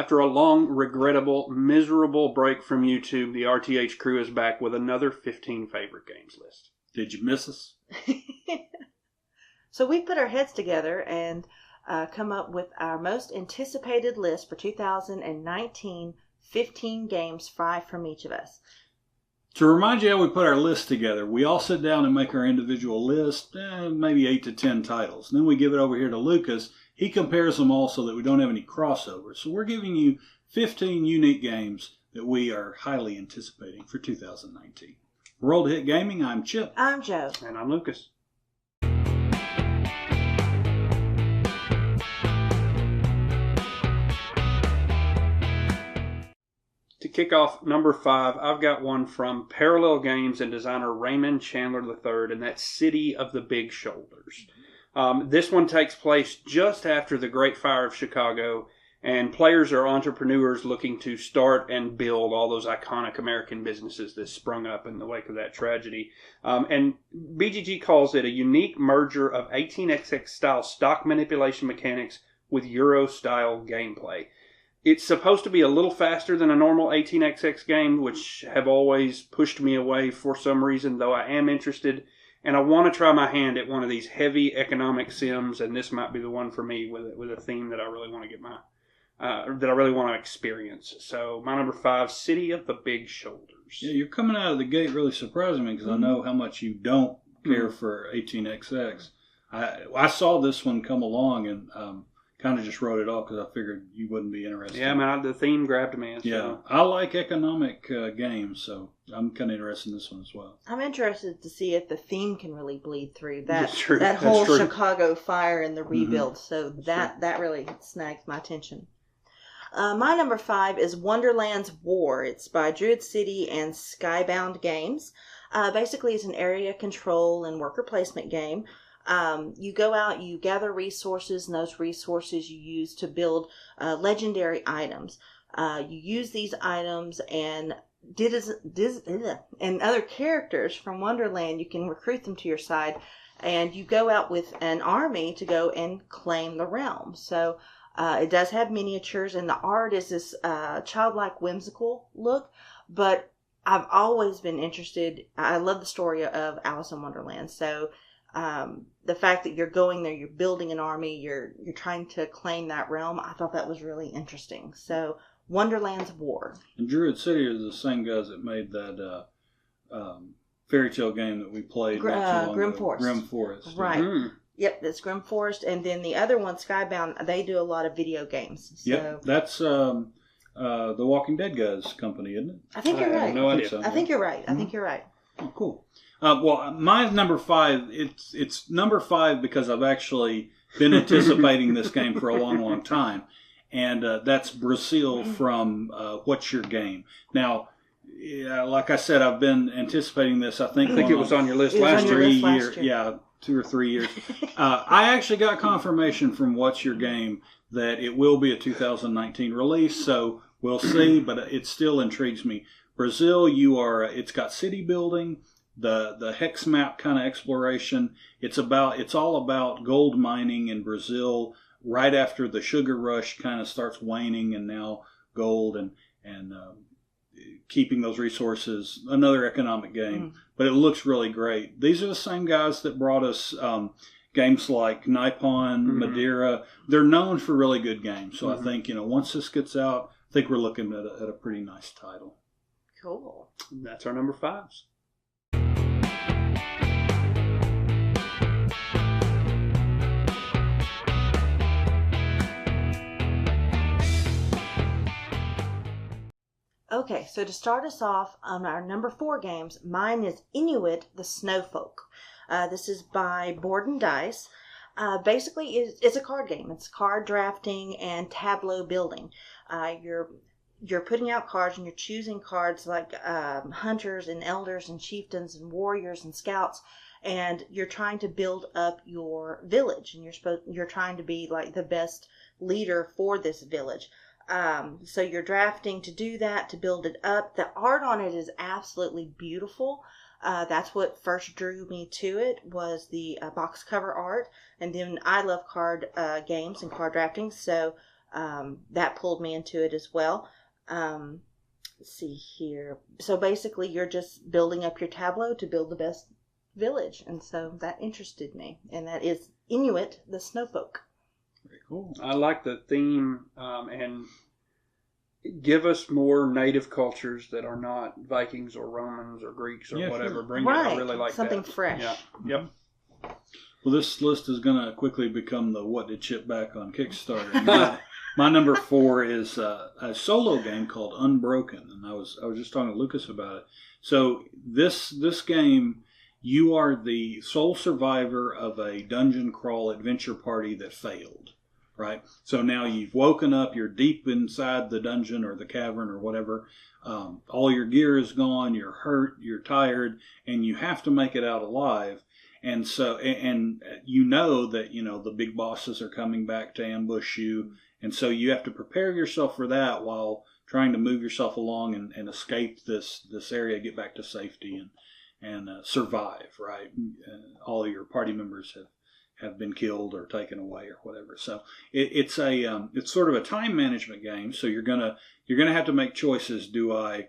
after a long, regrettable, miserable break from YouTube, the RTH crew is back with another 15 favorite games list. Did you miss us? So we put our heads together and come up with our most anticipated list for 2019, 15 games, 5 from each of us. To remind you how we put our list together, we all sit down and make our individual list, maybe 8 to 10 titles. And then we give it over here to Lucas. He compares them all so that we don't have any crossovers. So we're giving you 15 unique games that we are highly anticipating for 2019. Roll to Hit Gaming, I'm Chip. I'm Joe. And I'm Lucas. To kick off number 5, I've got one from Parallel Games and designer Raymond Chandler III, and that's City of the Big Shoulders. This one takes place just after the Great Fire of Chicago, and players are entrepreneurs looking to start and build all those iconic American businesses that sprung up in the wake of that tragedy. And BGG calls it a unique merger of 18xx style stock manipulation mechanics with Euro style gameplay. It's supposed to be a little faster than a normal 18xx game, which have always pushed me away for some reason, though I am interested. And I want to try my hand at one of these heavy economic sims, and this might be the one for me with a theme that I really want to get that I really want to experience. So my number 5, City of the Big Shoulders. Yeah, you're coming out of the gate really surprising me because I know how much you don't care for 18xx. I saw this one come along and kind of just wrote it off because I figured you wouldn't be interested. Yeah, man, the theme grabbed me. So. Yeah, I like economic games, so I'm kind of interested in this one as well. I'm interested to see if the theme can really bleed through that whole That's Chicago fire and the rebuild. Mm-hmm. So that really snags my attention. My number 5 is Wonderland's War. It's by Druid City and Skybound Games. Basically, it's an area control and worker placement game. You go out, you gather resources, and those resources you use to build legendary items. You use these items and other characters from Wonderland, you can recruit them to your side, and you go out with an army to go and claim the realm. So it does have miniatures, and the art is this childlike, whimsical look, but I've always been interested. I love the story of Alice in Wonderland, so the fact that you're going there, you're building an army, you're trying to claim that realm, I thought that was really interesting. So Wonderland's War. And Druid City is the same guys that made that fairy tale game that we played Grim Forest. Grim Forest. Right. Mm. Yep, that's Grim Forest. And then the other one, Skybound, they do a lot of video games. So. Yep, that's the Walking Dead guys' company, isn't it? I think you're right. No idea. I think you're right. I think you're right. Oh, cool. Well, my number 5, it's number 5 because I've actually been anticipating this game for a long, long time. And that's Brazil from What's Your Game? Now, like I said, I've been anticipating this, I think it was on your list last year. 3 years. Yeah, 2 or 3 years. I actually got confirmation from What's Your Game that it will be a 2019 release, so we'll see, but it still intrigues me. Brazil, it's got city building, the hex map kind of exploration. It's all about gold mining in Brazil right after the sugar rush kind of starts waning, and now gold and keeping those resources, another economic game. But it looks really great. These are the same guys that brought us games like Nipon, Madeira. They're known for really good games. So I think, once this gets out, I think we're looking at a pretty nice title. Cool. That's our number 5s. Okay, so to start us off on our number 4 games, mine is Inuit the Snowfolk. This is by Board and Dice. Basically, it's a card game. It's card drafting and tableau building. You're putting out cards and you're choosing cards like hunters and elders and chieftains and warriors and scouts, and you're trying to build up your village, and you're trying to be like the best leader for this village. So you're drafting to do that, to build it up. The art on it is absolutely beautiful. That's what first drew me to it, was the box cover art. And then I love card games and card drafting, so That pulled me into it as well. Let's see here. So basically, you're just building up your tableau to build the best village, and so that interested me. And that is Inuit, the Snowfolk. Very cool. I like the theme, and give us more native cultures that are not Vikings or Romans or Greeks or whatever. Sure. Bring it. I really like something that. fresh. Yeah. Yep. Well, this list is going to quickly become the What Did Chip Back on Kickstarter. My number 4 is a solo game called Unbroken, and I was just talking to Lucas about it. So this game, you are the sole survivor of a dungeon crawl adventure party that failed, right? So now you've woken up, you're deep inside the dungeon or the cavern or whatever. All your gear is gone, you're hurt, you're tired, and you have to make it out alive. And so, and you know that, the big bosses are coming back to ambush you. And so you have to prepare yourself for that while trying to move yourself along and escape this area, get back to safety and survive, right? All of your party members have been killed or taken away or whatever. So it's sort of a time management game. So you're gonna have to make choices. Do I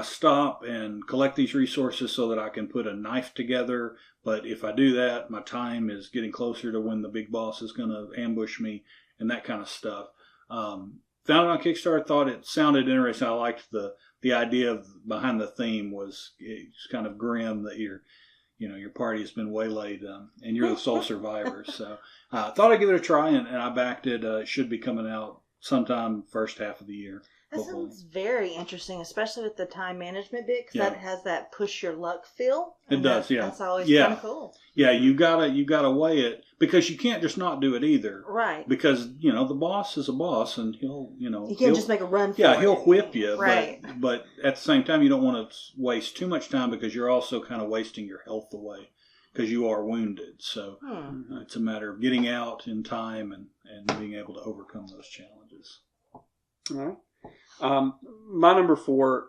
stop and collect these resources so that I can put a knife together? But if I do that, my time is getting closer to when the big boss is going to ambush me and that kind of stuff. Found it on Kickstarter, thought it sounded interesting. I liked the idea behind the theme it's kind of grim that your party has been waylaid and you're the sole survivor. So thought I'd give it a try and I backed it. It should be coming out sometime first half of the year. That sounds very interesting, especially with the time management bit, because that has that push your luck feel. It does, yeah. That's always kind of cool. Yeah, you gotta weigh it because you can't just not do it either. Right. Because the boss is a boss, and he'll you can't just make a run for it. Yeah, he'll whip you. Right. But at the same time, you don't want to waste too much time because you're also kind of wasting your health away because you are wounded. So it's a matter of getting out in time and being able to overcome those challenges. All right. My number 4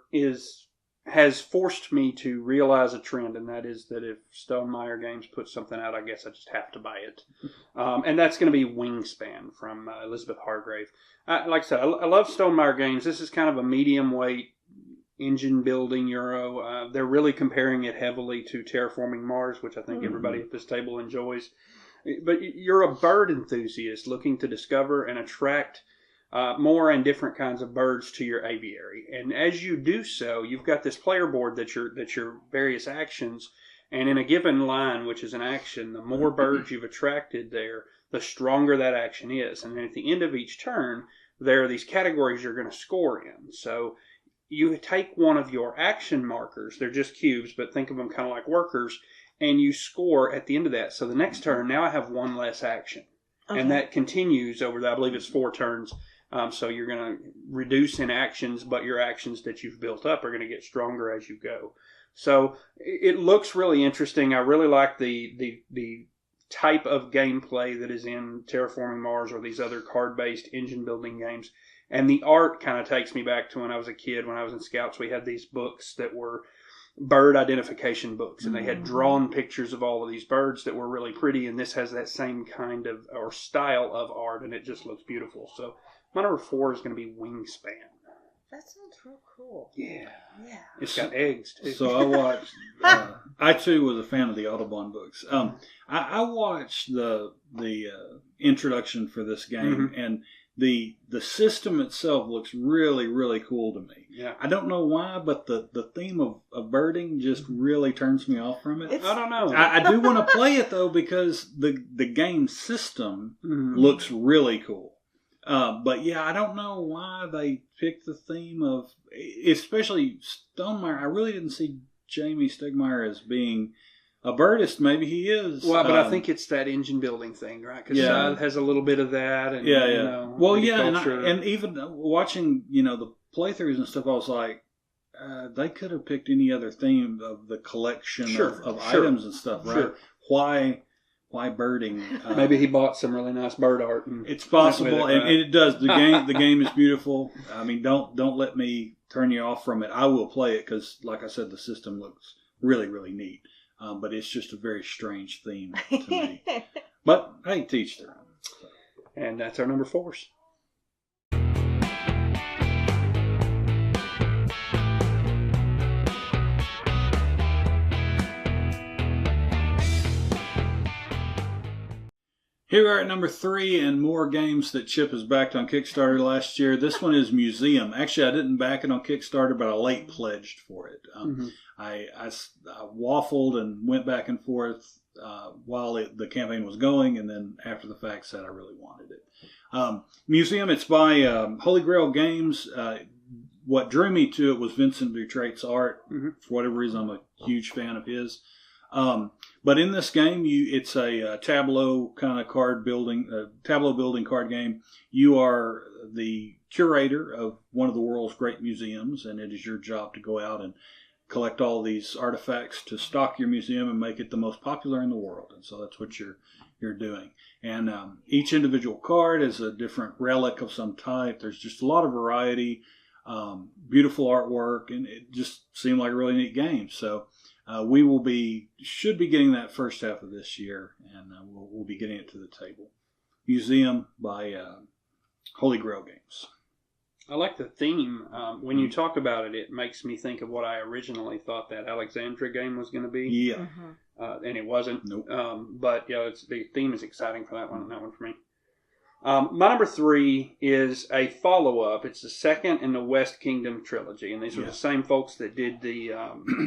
has forced me to realize a trend, and that is that if Stonemaier Games puts something out, I guess I just have to buy it. And that's going to be Wingspan from Elizabeth Hargrave. Like I said, I love Stonemaier Games. This is kind of a medium weight engine building Euro. They're really comparing it heavily to Terraforming Mars, which I think everybody at this table enjoys. But you're a bird enthusiast looking to discover and attract more and different kinds of birds to your aviary. And as you do so, you've got this player board that's your various actions. And in a given line, which is an action, the more birds you've attracted there, the stronger that action is. And then at the end of each turn, there are these categories you're going to score in. So you take one of your action markers. They're just cubes, but think of them kind of like workers. And you score at the end of that. So the next turn, now I have one less action. Okay. And that continues over, I believe it's 4 turns. So you're going to reduce in actions, but your actions that you've built up are going to get stronger as you go. So it looks really interesting. I really like the type of gameplay that is in Terraforming Mars or these other card-based engine building games. And the art kind of takes me back to when I was a kid. When I was in Scouts, we had these books that were bird identification books, and they had drawn pictures of all of these birds that were really pretty. And this has that same kind of or style of art, and it just looks beautiful. So my number 4 is going to be Wingspan. That sounds real cool. Yeah. Yeah. It's got eggs, too. So I watched, I too was a fan of the Audubon books. I watched the introduction for this game, and the system itself looks really, really cool to me. Yeah. I don't know why, but the theme of birding just really turns me off from it. I don't know. I do want to play it, though, because the game system looks really cool. But yeah, I don't know why they picked the theme of, especially Stonemaier. I really didn't see Jamey Stegmaier as being a birdist. Maybe he is. Well, but I think it's that engine building thing, right? Because Scythe has a little bit of that. And, well, yeah, and even watching, the playthroughs and stuff, I was like, they could have picked any other theme of the collection of items and stuff, right? Sure. Why birding? Maybe he bought some really nice bird art. And it's possible, and it does. The game is beautiful. I mean, don't let me turn you off from it. I will play it because, like I said, the system looks really, really neat. But it's just a very strange theme to me. But hey, teach their own. And that's our number 4s. Here we are at number 3, and more games that Chip has backed on Kickstarter last year. This one is Museum. Actually, I didn't back it on Kickstarter, but I late pledged for it. I waffled and went back and forth while the campaign was going, and then after the fact said I really wanted it. Museum, it's by Holy Grail Games. What drew me to it was Vincent Dutrait's art. For whatever reason, I'm a huge fan of his. But in this game, it's a tableau kind of tableau building card game. You are the curator of one of the world's great museums, and it is your job to go out and collect all these artifacts to stock your museum and make it the most popular in the world. And so that's what you're doing. And each individual card is a different relic of some type. There's just a lot of variety, beautiful artwork, and it just seemed like a really neat game. So we should be getting that first half of this year, and we'll be getting it to the table. Museum by Holy Grail Games. I like the theme. When you talk about it, it makes me think of what I originally thought that Alexandria game was going to be. Yeah. And it wasn't. Nope. But the theme is exciting for that one for me. My number 3 is a follow-up. It's the second in the West Kingdom trilogy, and these are the same folks that did the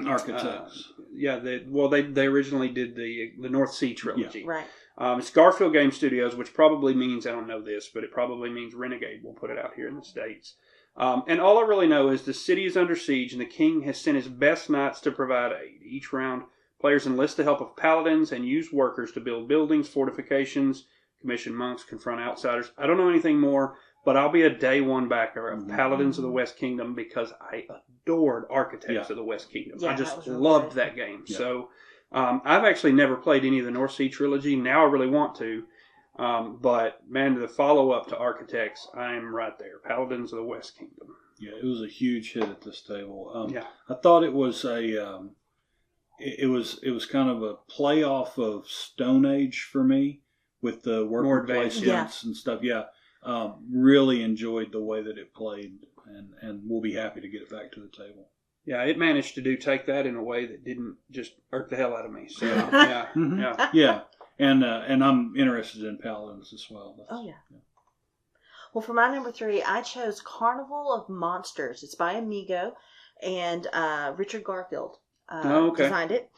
Architects. They originally did the North Sea trilogy. Right. It's Garfield Game Studios, which probably means, I don't know this, but it probably means Renegade will put it out here in the States. And all I really know is the city is under siege, and the king has sent his best knights to provide aid. Each round, players enlist the help of paladins and use workers to build buildings, fortifications, commission monks, confront outsiders. I don't know anything more, but I'll be a day one backer of Paladins of the West Kingdom because I adored Architects of the West Kingdom. I just loved that game. Yeah. So I've actually never played any of the North Sea trilogy. Now I really want to. But, man, the follow-up to Architects, I'm right there. Paladins of the West Kingdom. Yeah, it was a huge hit at this table. I thought it was it was kind of a playoff of Stone Age for me. With the worker placements and stuff. Really enjoyed the way that it played, and we'll be happy to get it back to the table. Yeah, it managed to take that in a way that didn't just irk the hell out of me. So, and I'm interested in Paladins as well. Well, for my number 3, I chose Carnival of Monsters. It's by Amigo, and Richard Garfield designed it.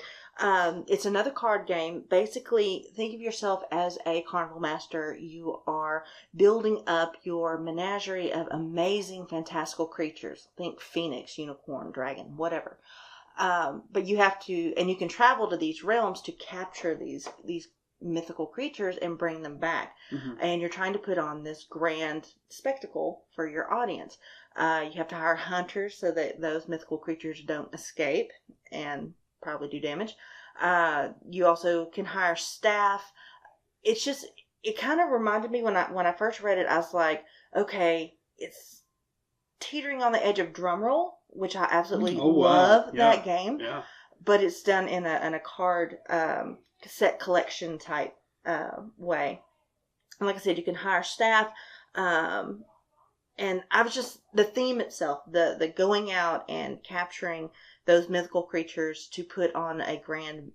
It's another card game. Basically, think of yourself as a carnival master. You are building up your menagerie of amazing, fantastical creatures. Think phoenix, unicorn, dragon, whatever. But you have to, and you can travel to these realms to capture these mythical creatures and bring them back. And you're trying to put on this grand spectacle for your audience. You have to hire hunters so that those mythical creatures don't escape and probably do damage. You also can hire staff. It kind of reminded me when I first read it, I was like, okay, it's teetering on the edge of Drumroll, which I absolutely love that game. Yeah. But it's done in a card cassette collection type way. And like I said, you can hire staff. And I was just, the theme itself, the going out and capturing those mythical creatures to put on a grand,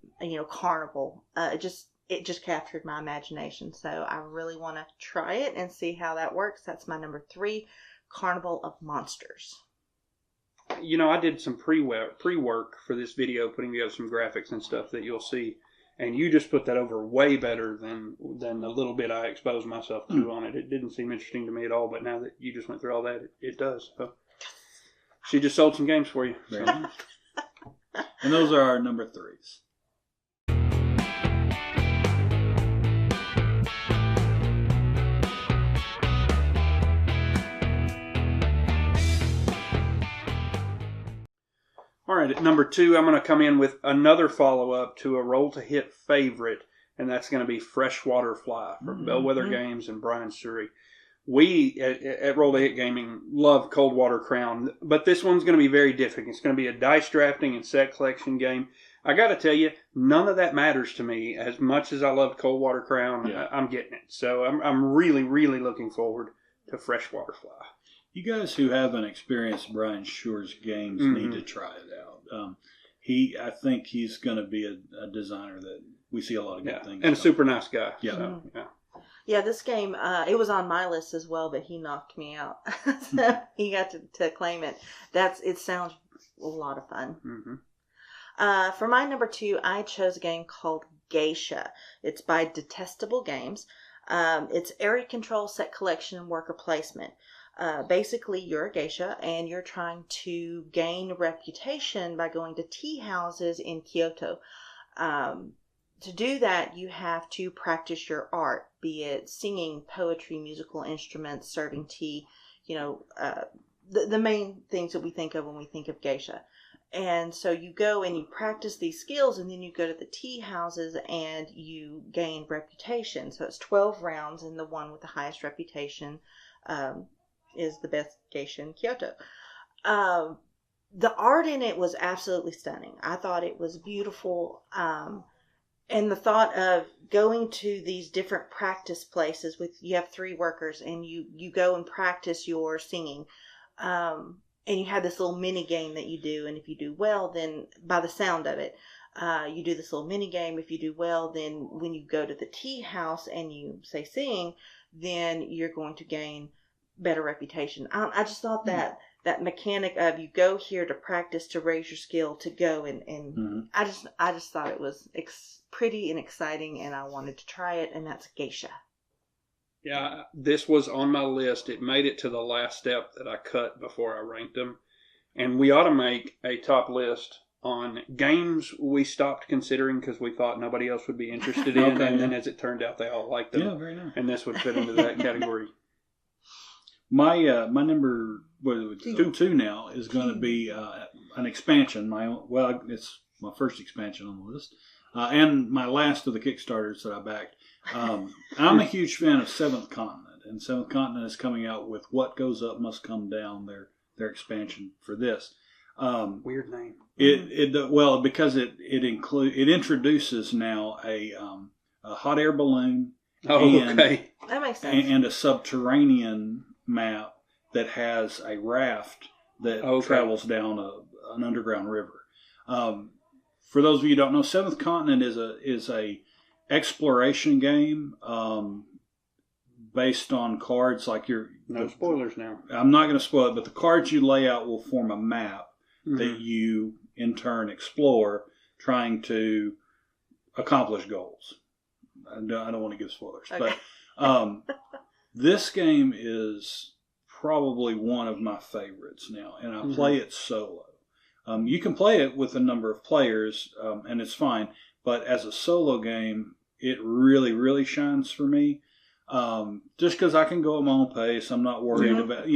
carnival. It just captured my imagination. So I really want to try it and see how that works. That's my number 3, Carnival of Monsters. I did some pre-work for this video, putting together some graphics and stuff that you'll see. And you just put that over way better than the little bit I exposed myself to on it. It didn't seem interesting to me at all, but now that you just went through all that, it does. So she just sold some games for you. Very nice. And those are our number 3s. All right, at number 2, I'm going to come in with another follow-up to a roll-to-hit favorite, and that's going to be Freshwater Fly from Bellwether Games and Brian Surrey. We, at Roll-to-Hit Gaming, love Coldwater Crown, but this one's going to be very different. It's going to be a dice drafting and set collection game. I got to tell you, none of that matters to me. As much as I love Coldwater Crown, I'm getting it. So I'm really, really looking forward to Freshwater Fly. You guys who haven't experienced Brian Sure's games need to try it out. I think he's going to be a designer that we see a lot of good things. And a super nice guy. Yeah. So, Yeah, this game, it was on my list as well, but he knocked me out. So he got to claim it. It sounds a lot of fun. Mm-hmm. For my number 2, I chose a game called Geisha. It's by Detestable Games. It's area control, set collection, and worker placement. Basically, you're a geisha, and you're trying to gain reputation by going to tea houses in Kyoto. To do that, you have to practice your art, be it singing, poetry, musical instruments, serving tea, the main things that we think of when we think of geisha. And so you go and you practice these skills, and then you go to the tea houses and you gain reputation. So it's 12 rounds, and the one with the highest reputation is the best geisha in Kyoto. The art in it was absolutely stunning. I thought it was beautiful. And the thought of going to these different practice places you have 3 workers, and you go and practice your singing. And you have this little mini game that you do, and if you do well, then by the sound of it, you do this little mini game. If you do well, then when you go to the tea house and you say sing, then you're going to gain better reputation. I just thought that mechanic of you go here to practice, to raise your skill, to go and Mm-hmm. I just thought it was pretty and exciting, and I wanted to try it, and that's Geisha. Yeah, this was on my list. It made it to the last step that I cut before I ranked them. And we ought to make a top list on games we stopped considering because we thought nobody else would be interested in. Okay, and then yeah. as it turned out, they all liked them. Yeah, very nice. And this would fit into that category. My number 2 now is going to be an expansion. It's my first expansion on the list, and my last of the Kickstarters that I backed. I'm a huge fan of Seventh Continent, and Seventh Continent is coming out with What Goes Up Must Come Down, their expansion for this. Weird name. Because it introduces now a hot air balloon. Okay. That makes sense. And a subterranean map that has a raft that travels down an underground river. For those of you who don't know, Seventh Continent is a exploration game based on cards like no spoilers now. I'm not going to spoil it, but the cards you lay out will form a map Mm-hmm. that you in turn explore, trying to accomplish goals. I don't want to give spoilers, okay. but this game is probably one of my favorites now, and I play it solo. You can play it with a number of players, and it's fine, but as a solo game, it really, really shines for me. Just because I can go at my own pace, I'm not worried about,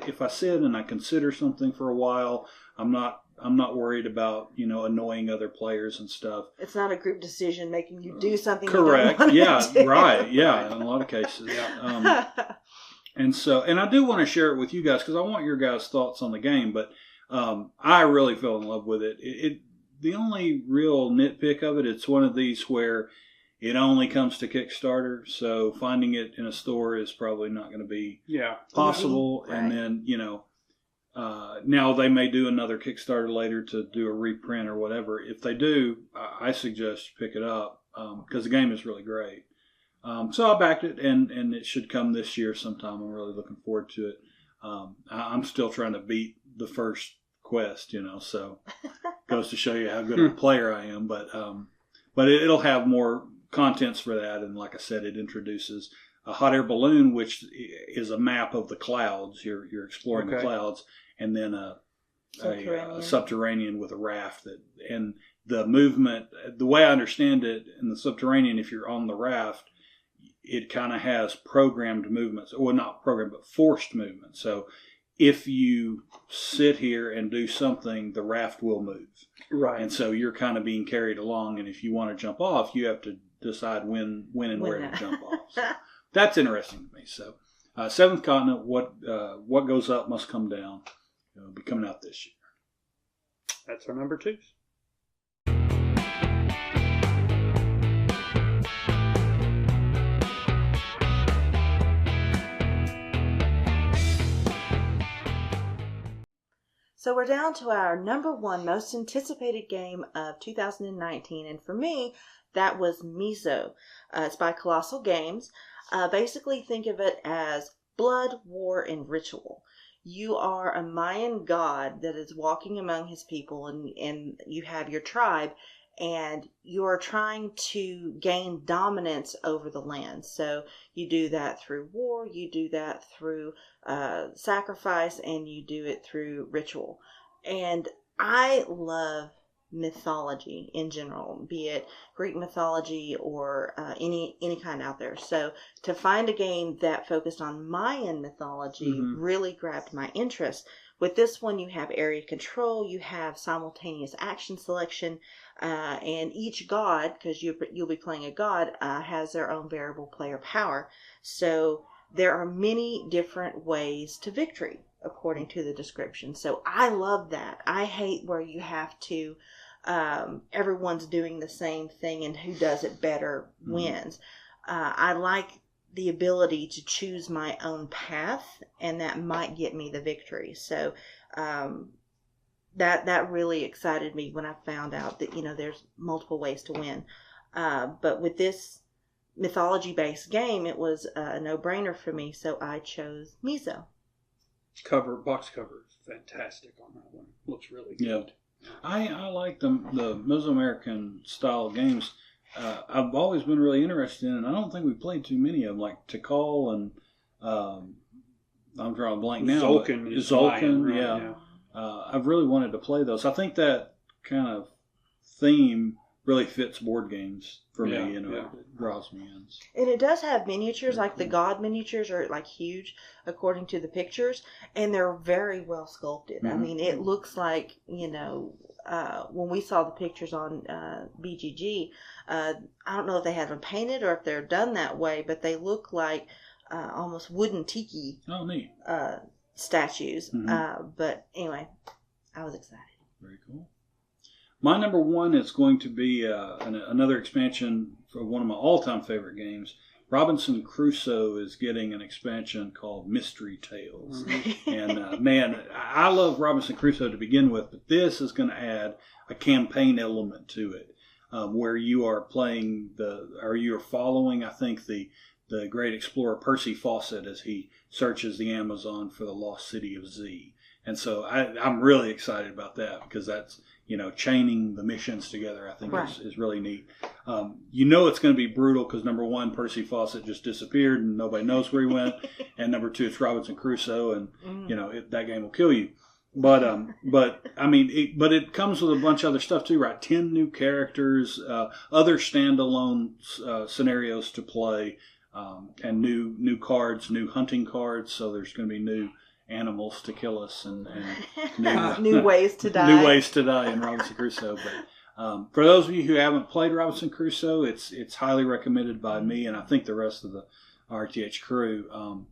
if I sit and I consider something for a while, I'm not worried about, annoying other players and stuff. It's not a group decision making you do something. Correct. You don't want to do. Right. Yeah. In a lot of cases. Yeah. And I do want to share it with you guys because I want your guys' thoughts on the game. But I really fell in love with it. The only real nitpick of it, it's one of these where it only comes to Kickstarter, so finding it in a store is probably not going to be possible. Right. And then, now they may do another Kickstarter later to do a reprint or whatever. If they do, I suggest you pick it up because the game is really great. So I backed it, and it should come this year sometime. I'm really looking forward to it. I'm still trying to beat the first quest, so goes to show you how good of a player I am. But it'll have more contents for that, and like I said, it introduces a hot air balloon, which is a map of the clouds. You're exploring the clouds, and then a subterranean with a raft and the movement. The way I understand it, in the subterranean, if you're on the raft, it kind of has programmed movements. Well, not programmed, but forced movements. So if you sit here and do something, the raft will move. Right. And so you're kind of being carried along, and if you want to jump off, you have to decide when and where to jump off. So that's interesting to me. So Seventh Continent, what goes up must come down. It'll be coming out this year. That's our number 2. So we're down to our number 1 most anticipated game of 2019, and for me, that was Miso. It's by Colossal Games. Basically, think of it as blood, war, and ritual. You are a Mayan god that is walking among his people, and you have your tribe, and you're trying to gain dominance over the land. So you do that through war, you do that through sacrifice, and you do it through ritual. And I love mythology in general, be it Greek mythology or any kind out there. So to find a game that focused on Mayan mythology really grabbed my interest. With this one, you have area control, you have simultaneous action selection, and each god, because you'll be playing a god, has their own variable player power. So there are many different ways to victory, according to the description. So I love that. I hate where you have to, everyone's doing the same thing and who does it better wins. I like the ability to choose my own path, and that might get me the victory. So that really excited me when I found out that, there's multiple ways to win. But with this mythology-based game, it was a no-brainer for me, so I chose Mizo. Box cover is fantastic on that one. Looks really good. Yeah. I like the Mesoamerican style games. I've always been really interested in, and I don't think we played too many of them, like Tikal and I'm drawing a blank now. Tzolk'in, right, yeah. I've really wanted to play those. I think that kind of theme really fits board games for me. It draws me in. And it does have miniatures, like the god miniatures are like huge according to the pictures, and they're very well sculpted. I mean, it looks like, when we saw the pictures on BGG, I don't know if they have them painted or if they're done that way, but they look like almost wooden tiki statues. But anyway, I was excited. Very cool. My number one is going to be another expansion for one of my all-time favorite games. Robinson Crusoe is getting an expansion called Mystery Tales. And man, I love Robinson Crusoe to begin with, but this is going to add a campaign element to it, where you are playing you're following, I think, the great explorer Percy Fawcett as he searches the Amazon for the lost city of Z. And so I'm really excited about that, because that's, chaining the missions together, I think is really neat. It's going to be brutal because, number one, Percy Fawcett just disappeared and nobody knows where he went. And number two, it's Robinson Crusoe, and, that game will kill you. But it comes with a bunch of other stuff too, right? 10 new characters, other standalone scenarios to play, and new cards, new hunting cards. So there's going to be new animals to kill us and new ways to die. New ways to die in Robinson Crusoe. But for those of you who haven't played Robinson Crusoe, it's highly recommended by me, and I think the rest of the RTH crew.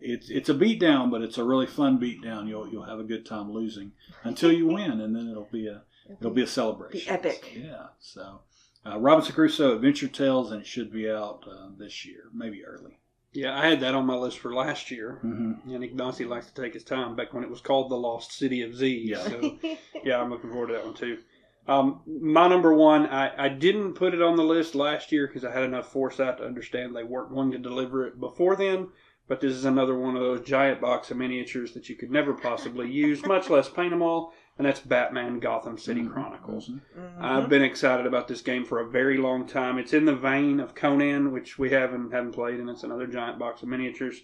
It's a beatdown, but it's a really fun beatdown. You'll have a good time losing until you win, and then it'll be a celebration. Be epic. Yeah. So Robinson Crusoe Adventure Tales, and it should be out this year, maybe early. Yeah, I had that on my list for last year. And Ignacy likes to take his time, back when it was called The Lost City of Z. Yeah. So, yeah, I'm looking forward to that one too. My number one, I didn't put it on the list last year because I had enough foresight to understand they weren't going to deliver it before then. But this is another one of those giant box of miniatures that you could never possibly use, much less paint them all. And that's Batman Gotham City Chronicles. I've been excited about this game for a very long time. It's in the vein of Conan, which we haven't played, and it's another giant box of miniatures.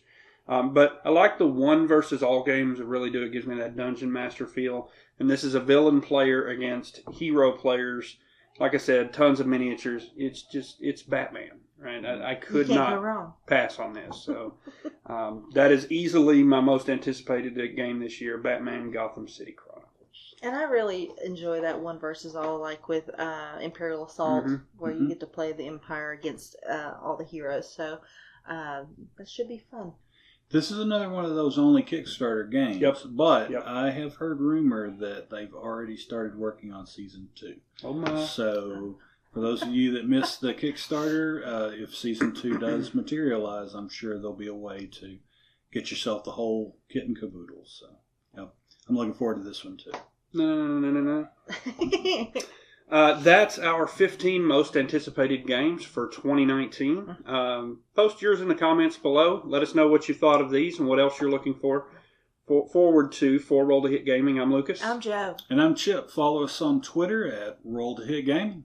But I like the one versus all games. I really do. It gives me that Dungeon Master feel. And this is a villain player against hero players. Like I said, tons of miniatures. It's Batman, right? I could not pass on this. So that is easily my most anticipated game this year, Batman Gotham City Chronicles. And I really enjoy that one versus all, like with Imperial Assault, where you get to play the Empire against all the heroes. So that should be fun. This is another one of those only Kickstarter games. But I have heard rumor that they've already started working on Season 2. Oh my. So for those of you that missed the Kickstarter, if Season 2 does materialize, I'm sure there'll be a way to get yourself the whole kit and caboodle. So I'm looking forward to this one too. No. That's our 15 most anticipated games for 2019. Post yours in the comments below. Let us know what you thought of these and what else you're looking forward to for Roll to Hit Gaming. I'm Lucas. I'm Joe. And I'm Chip. Follow us on Twitter at Roll to Hit Gaming.